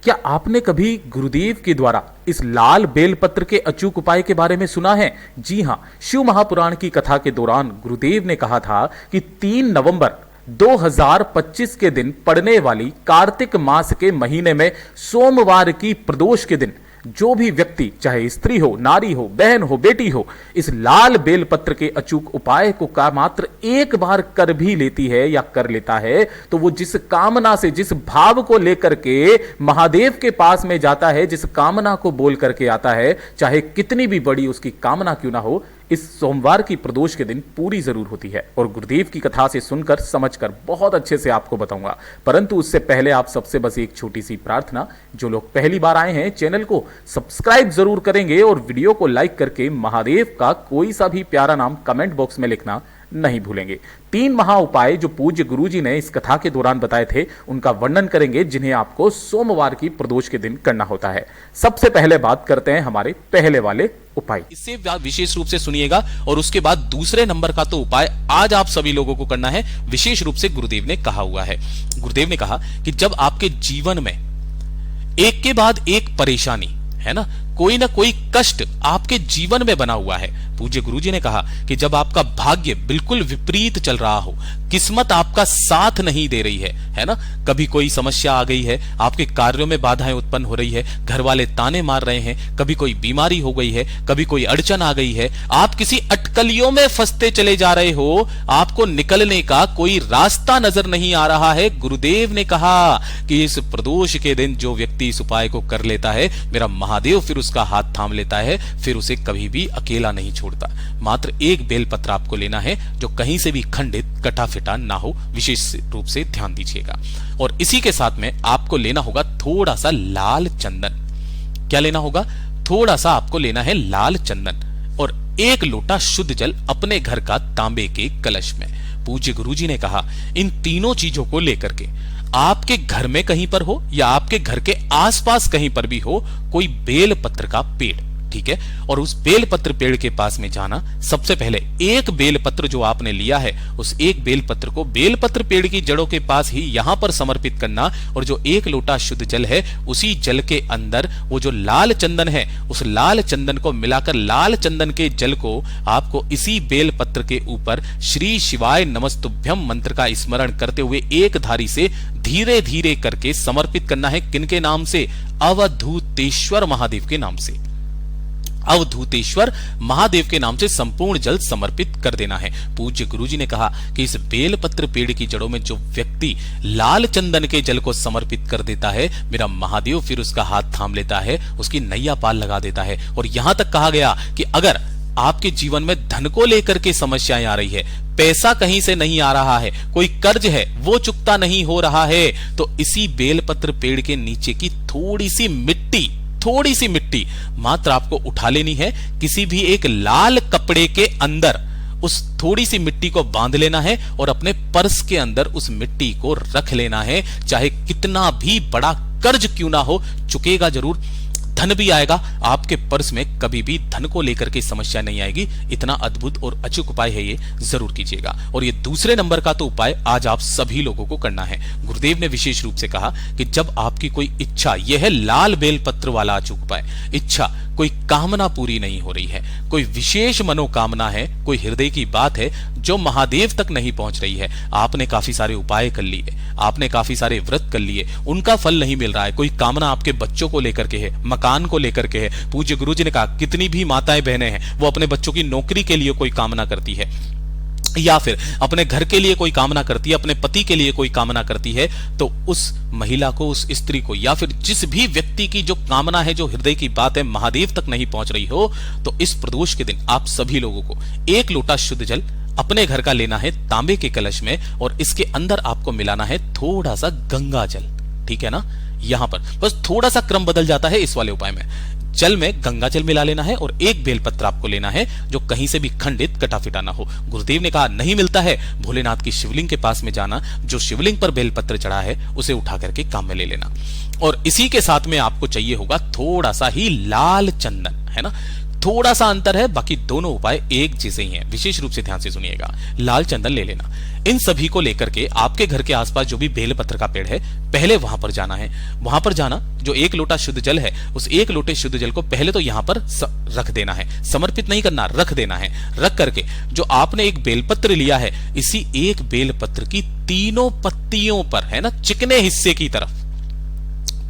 क्या आपने कभी गुरुदेव के द्वारा इस लाल बेलपत्र के अचूक उपाय के बारे में सुना है? जी हां, शिव महापुराण की कथा के दौरान गुरुदेव ने कहा था कि 3 नवंबर 2025 के दिन पड़ने वाली कार्तिक मास के महीने में सोमवार की प्रदोष के दिन जो भी व्यक्ति, चाहे स्त्री हो, नारी हो, बहन हो, बेटी हो, इस लाल बेलपत्र के अचूक उपाय को का मात्र एक बार कर भी लेती है या कर लेता है, तो वो जिस कामना से, जिस भाव को लेकर के महादेव के पास में जाता है, जिस कामना को बोल करके आता है, चाहे कितनी भी बड़ी उसकी कामना क्यों ना हो, इस सोमवार की प्रदोष के दिन पूरी जरूर होती है। और गुरुदेव की कथा से सुनकर, समझकर बहुत अच्छे से आपको बताऊंगा। परंतु उससे पहले आप सबसे बस एक छोटी सी प्रार्थना, जो लोग पहली बार आए हैं चैनल को सब्सक्राइब जरूर करेंगे और वीडियो को लाइक करके महादेव का कोई सा भी प्यारा नाम कमेंट बॉक्स में लिखना नहीं भूलेंगे। 3 महा उपाय जो पूज्य गुरुजी ने इस कथा के दौरान बताए थे, उनका वर्णन करेंगे, जिन्हें आपको सोमवार की प्रदोष के दिन करना होता है। सबसे पहले बात करते हैं हमारे पहले वाले उपाय। इससे विशेष रूप से सुनिएगा। और उसके बाद दूसरे नंबर का तो उपाय आज आप सभी लोगों को करना है, विशेष रूप से गुरुदेव ने कहा हुआ है। गुरुदेव ने कहा कि जब आपके जीवन में एक के बाद एक परेशानी है ना, कोई ना कोई कष्ट आपके जीवन में बना हुआ है, पूज्य गुरुजी ने कहा कि जब आपका भाग्य बिल्कुल विपरीत चल रहा हो, किस्मत आपका साथ नहीं दे रही है ना, कभी कोई समस्या आ गई है, आपके कार्यों में बाधाएं उत्पन्न हो रही है, घर वाले ताने मार रहे हैं, कभी कोई बीमारी हो गई है, कभी कोई अड़चन आ गई है, आप किसी अटकलियों में फंसते चले जा रहे हो, आपको निकलने का कोई रास्ता नजर नहीं आ रहा है, गुरुदेव ने कहा कि इस प्रदोष के दिन जो व्यक्ति इस उपाय को कर लेता है, मेरा महादेव फिर उसका हाथ थाम लेता है, फिर उसे कभी भी अकेला नहीं छोड़ता। मात्र एक बेलपत्र आपको लेना है जो कहीं से भी खंडित, कटा फिटा ना हो, विशेष रूप से ध्यान दीजिएगा। और इसी के साथ में आपको लेना होगा थोड़ा सा लाल चंदन। क्या लेना होगा? थोड़ा सा आपको लेना है लाल चंदन और 1 लोटा शुद्ध जल अपने घर का तांबे के कलश में। पूज्य गुरुजी ने कहा इन तीनों चीजों को लेकर के आपके घर में कहीं पर हो या आपके घर के आसपास कहीं पर भी हो, कोई बेलपत्र का पेड़, ठीक है, और उस बेलपत्र पेड़ के पास में जाना। सबसे पहले एक बेलपत्र जो आपने लिया है, उस एक बेलपत्र को बेलपत्र पेड़ की जड़ों के पास ही यहां पर समर्पित करना, और जो 1 लोटा शुद्ध जल है, उसी जल के अंदर वो जो लाल चंदन है, उस लाल चंदन को मिलाकर, लाल चंदन के जल को आपको इसी बेलपत्र के ऊपर श्री शिवाय नमस्तुभ्यम मंत्र का स्मरण करते हुए एक धारी से धीरे धीरे करके समर्पित करना है। किनके नाम से? अवधूतेश्वर महादेव के नाम से। अवधूतेश्वर महादेव के नाम से संपूर्ण जल समर्पित कर देना है। पूज्य गुरुजी ने कहा कि इस बेलपत्र पेड़ की जड़ों में जो व्यक्ति लाल चंदन के जल को समर्पित कर देता है, मेरा महादेव फिर उसका हाथ थाम लेता है, उसकी नैया पाल लगा देता है। और यहां तक कहा गया कि अगर आपके जीवन में धन को लेकर के समस्याएं आ रही है, पैसा कहीं से नहीं आ रहा है, कोई कर्ज है वो चुकता नहीं हो रहा है, तो इसी बेलपत्र पेड़ के नीचे की थोड़ी सी मिट्टी मात्र आपको उठा लेनी है। किसी भी एक लाल कपड़े के अंदर उस थोड़ी सी मिट्टी को बांध लेना है और अपने पर्स के अंदर उस मिट्टी को रख लेना है। चाहे कितना भी बड़ा कर्ज क्यों ना हो, चुकेगा जरूर, धन भी आएगा आपके पर्स में, कभी भी धन को लेकर के समस्या नहीं आएगी। इतना अद्भुत और अचूक उपाय है, ये जरूर कीजिएगा। और ये दूसरे नंबर का तो उपाय आज आप सभी लोगों को करना है। गुरुदेव ने विशेष रूप से कहा कि जब आपकी कोई इच्छा, यह है लाल बेलपत्र वाला अचूक उपाय, इच्छा, कोई कामना पूरी नहीं हो रही है, कोई विशेष मनोकामना है, कोई हृदय की बात है जो महादेव तक नहीं पहुंच रही है, आपने काफी सारे उपाय कर लिए, आपने काफी सारे व्रत कर लिए, उनका फल नहीं मिल रहा है, कोई कामना आपके बच्चों को लेकर के है, मकान को लेकर के है। पूज्य गुरुजी ने कहा कितनी भी माताएं बहनें हैं, वो अपने बच्चों की नौकरी के लिए कोई कामना करती है, या फिर अपने घर के लिए कोई कामना करती है, अपने पति के लिए कोई कामना करती है, तो उस महिला को, उस स्त्री को, या फिर जिस भी व्यक्ति की जो कामना है, जो हृदय की बात है, महादेव तक नहीं पहुंच रही हो, तो इस प्रदोष के दिन आप सभी लोगों को 1 लोटा शुद्ध जल अपने घर का लेना है तांबे के कलश में, और इसके अंदर आपको मिलाना है थोड़ा सा गंगा जल, ठीक है ना। यहां पर बस थोड़ा सा क्रम बदल जाता है इस वाले उपाय में। जल में गंगा जल मिला लेना है और 1 बेलपत्र आपको लेना है जो कहीं से भी खंडित, कटा फिटा ना हो। गुरुदेव ने कहा नहीं मिलता है, भोलेनाथ की शिवलिंग के पास में जाना, जो शिवलिंग पर बेलपत्र चढ़ा है उसे उठा करके काम में ले लेना। और इसी के साथ में आपको चाहिए होगा थोड़ा सा ही लाल चंदन, है ना। थोड़ा सा अंतर है, बाकी दोनों उपाय एक जैसे ही हैं। विशेष रूप से ध्यान से सुनिएगा। लाल चंदन ले लेना, इन सभी को लेकर के आपके घर के आसपास जो भी बेलपत्र का पेड़ है, पहले वहां पर जाना है। वहां पर जाना, जो 1 लोटा शुद्ध जल है, उस 1 लोटे शुद्ध जल को पहले तो यहां पर रख देना है, समर्पित नहीं करना, रख देना है। रख करके जो आपने एक बेलपत्र लिया है, इसी एक बेलपत्र की तीनों पत्तियों पर, है ना, चिकने हिस्से की तरफ,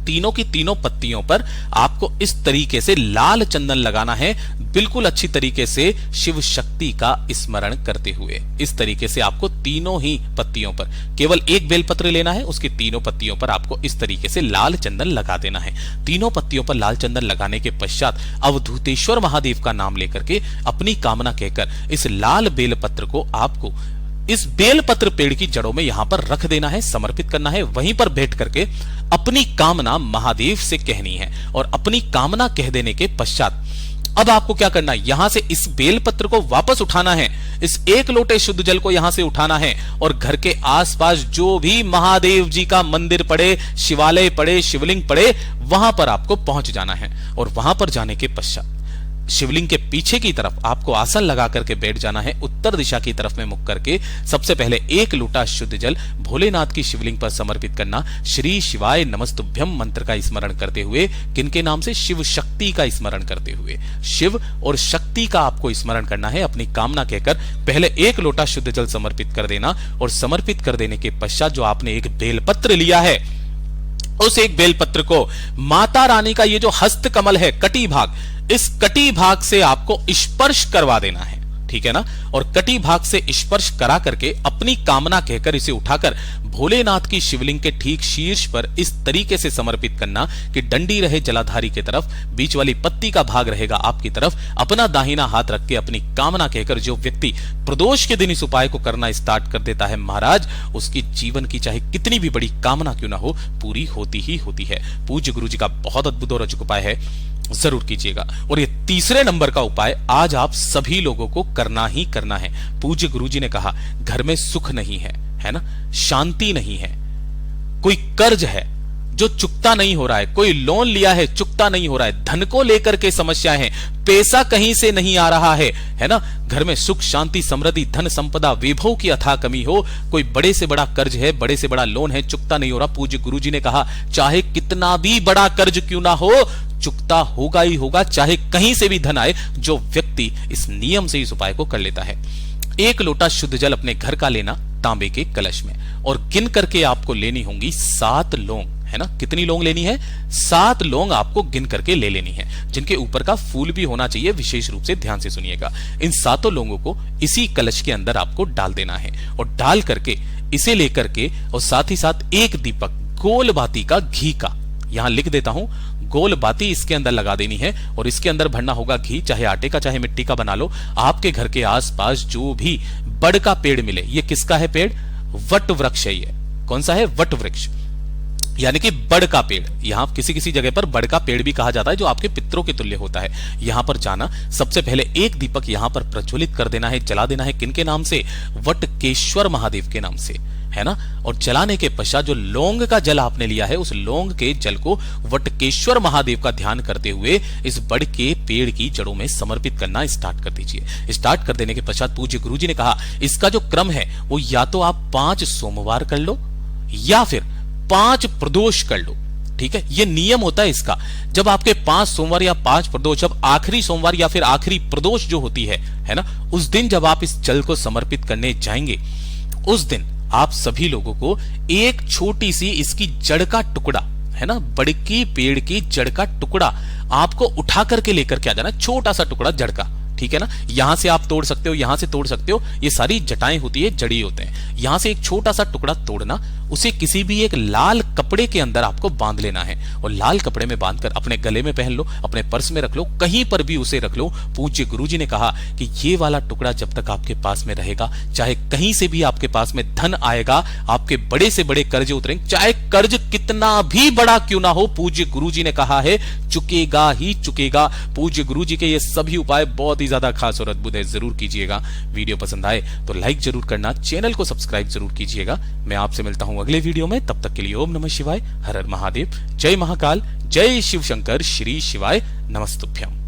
तीनों की तीनों पत्तियों पर आपको इस तरीके से लाल चंदन लगाना है, बिल्कुल अच्छी तरीके से शिव शक्ति का स्मरण करते हुए। इस तरीके से आपको तीनों ही पत्तियों पर, केवल एक बेलपत्र लेना है, उसकी तीनों पत्तियों पर आपको इस तरीके से लाल चंदन लगा देना है। तीनों पत्तियों पर लाल चंदन लगाने के पश्चात अवधूतेश्वर महादेव का नाम लेकर के अपनी कामना कहकर इस लाल बेलपत्र को आपको इस बेलपत्र पेड़ की जड़ों में यहां पर रख देना है, समर्पित करना है। वहीं पर बैठ करके अपनी कामना महादेव से कहनी है और अपनी कामना कह देने के पश्चात अब आपको क्या करना है, यहां से इस बेलपत्र को वापस उठाना है, इस 1 लोटे शुद्ध जल को यहां से उठाना है और घर के आसपास जो भी महादेव जी का मंदिर पड़े, शिवालय पड़े, शिवलिंग पड़े, वहां पर आपको पहुंच जाना है। और वहां पर जाने के पश्चात शिवलिंग के पीछे की तरफ आपको आसन लगा करके बैठ जाना है, उत्तर दिशा की तरफ में मुख करके। सबसे पहले 1 लोटा शुद्ध जल भोलेनाथ की शिवलिंग पर समर्पित करना, श्री शिवाय नमस्तुभ्यम मंत्र का स्मरण करते हुए, किनके नाम से, शिव शक्ति का स्मरण करते हुए। शिव और शक्ति का आपको स्मरण करना है, अपनी कामना कहकर पहले 1 लोटा शुद्ध जल समर्पित कर देना और समर्पित कर देने के पश्चात जो आपने एक बेलपत्र लिया है, उस एक बेलपत्र को माता रानी का ये जो हस्त कमल है, कटी भाग, इस कटी भाग से आपको स्पर्श करवा देना है, ठीक है ना। और कटी भाग से स्पर्श करा करके अपनी कामना कहकर इसे उठाकर भोलेनाथ की शिवलिंग के ठीक शीर्ष पर इस तरीके से समर्पित करना कि डंडी रहे जलाधारी की तरफ, बीच वाली पत्ती का भाग रहेगा आपकी तरफ। अपना दाहिना हाथ रख के अपनी कामना कहकर जो व्यक्ति प्रदोष के दिन इस उपाय को करना स्टार्ट कर देता है महाराज, उसकी जीवन की चाहे कितनी भी बड़ी कामना क्यों ना हो, पूरी होती ही होती है। पूज्य गुरु जी का बहुत अद्भुत और अचूक उपाय है, जरूर कीजिएगा। और ये तीसरे नंबर का उपाय आज आप सभी लोगों को करना ही करना है। पूज्य गुरुजी ने कहा, घर में सुख नहीं है ना, शांति नहीं है, कोई कर्ज है जो चुकता नहीं हो रहा है, कोई लोन लिया है चुकता नहीं हो रहा है, धन को लेकर के समस्या है, पैसा कहीं से नहीं आ रहा है ना, घर में सुख शांति समृद्धि धन संपदा वैभव की अथाह कमी हो, कोई बड़े से बड़ा कर्ज है, बड़े से बड़ा लोन है, चुकता नहीं हो रहा। पूज्य गुरुजी ने कहा, चाहे कितना भी बड़ा कर्ज क्यों ना हो, चुकता होगा ही होगा, चाहे कहीं से भी धन आए। जो व्यक्ति इस नियम से इस उपाय को कर लेता है, 1 लोटा शुद्ध जल अपने घर का लेना तांबे के कलश में, और गिन करके आपको लेनी होंगी 7 लौंग, है ना। कितनी लौंग लेनी है, 7 लौंग आपको गिन करके ले लेनी है, जिनके ऊपर का फूल भी होना चाहिए। विशेष रूप से ध्यान से सुनिएगा। इन 7 लौंगों को इसी कलश के अंदर आपको डाल देना है और डाल करके इसे लेकर के, और साथ ही साथ 1 दीपक गोल बाती का घी का, यहां लिख देता हूं, गोल बाती इसके अंदर लगा देनी है और इसके अंदर भरना होगा घी, चाहे आटे का चाहे मिट्टी का बना लो। आपके घर के आसपास जो भी बड़ का पेड़ मिले, ये किसका है पेड़, वट वृक्ष है। ये कौन सा है, वट वृक्ष, यानी कि बड़ का पेड़। यहां किसी किसी जगह पर बड़ का पेड़ भी कहा जाता है, जो आपके पितरों के तुल्य होता है। यहां पर जाना, सबसे पहले 1 दीपक यहां पर प्रज्वलित कर देना है, जला देना है। किनके नाम से, वटकेश्वर महादेव के नाम से, है ना। और जलाने के पश्चात जो लौंग का जल आपने लिया है, उस लौंग के जल को वटकेश्वर महादेव का ध्यान करते हुए इस बड़ के पेड़ की जड़ों में समर्पित करना स्टार्ट कर दीजिए। स्टार्ट कर देने के पश्चात पूज्य गुरुजी ने कहा, इसका जो क्रम है वो या तो आप 5 सोमवार कर लो या फिर 5 प्रदोष कर लो, ठीक है। ये नियम होता है इसका। जब आपके 5 सोमवार या 5 प्रदोष, जब आखिरी सोमवार या फिर आखिरी प्रदोष जो होती है ना, उस दिन जब आप इस जल को समर्पित करने जाएंगे, उस दिन आप सभी लोगों को एक छोटी सी इसकी जड़ का टुकड़ा, है ना, बड़ की पेड़ की जड़ का टुकड़ा आपको उठा करके लेकर के आ जाना, छोटा सा टुकड़ा जड़ का, ठीक है ना। यहां से आप तोड़ सकते हो, यहां से तोड़ सकते हो, ये सारी जटाएं होती है, जड़ी होते हैं। यहां से एक छोटा सा टुकड़ा तोड़ना, उसे किसी भी एक लाल कपड़े के अंदर आपको बांध लेना है और लाल कपड़े में बांधकर अपने गले में पहन लो, अपने पर्स में रख लो, कहीं पर भी उसे रख लो। पूज्य गुरुजी ने कहा कि ये वाला टुकड़ा जब तक आपके पास में रहेगा, चाहे कहीं से भी आपके पास में धन आएगा, आपके बड़े से बड़े कर्ज उतरेंगे, चाहे कर्ज कितना भी बड़ा क्यों ना हो, पूज्य गुरुजी ने कहा है चुकेगा ही चुकेगा। पूज्य गुरुजी के ये सभी उपाय बहुत ही ज्यादा खास और अद्भुत है, जरूर कीजिएगा। वीडियो पसंद आए तो लाइक जरूर करना, चैनल को सब्सक्राइब जरूर कीजिएगा। मैं आपसे मिलता हूं अगले वीडियो में, तब तक के लिए ओम नमः शिवाय, हर हर महादेव, जय महाकाल, जय शिव शंकर, श्री शिवाय नमस्तुभ्यम।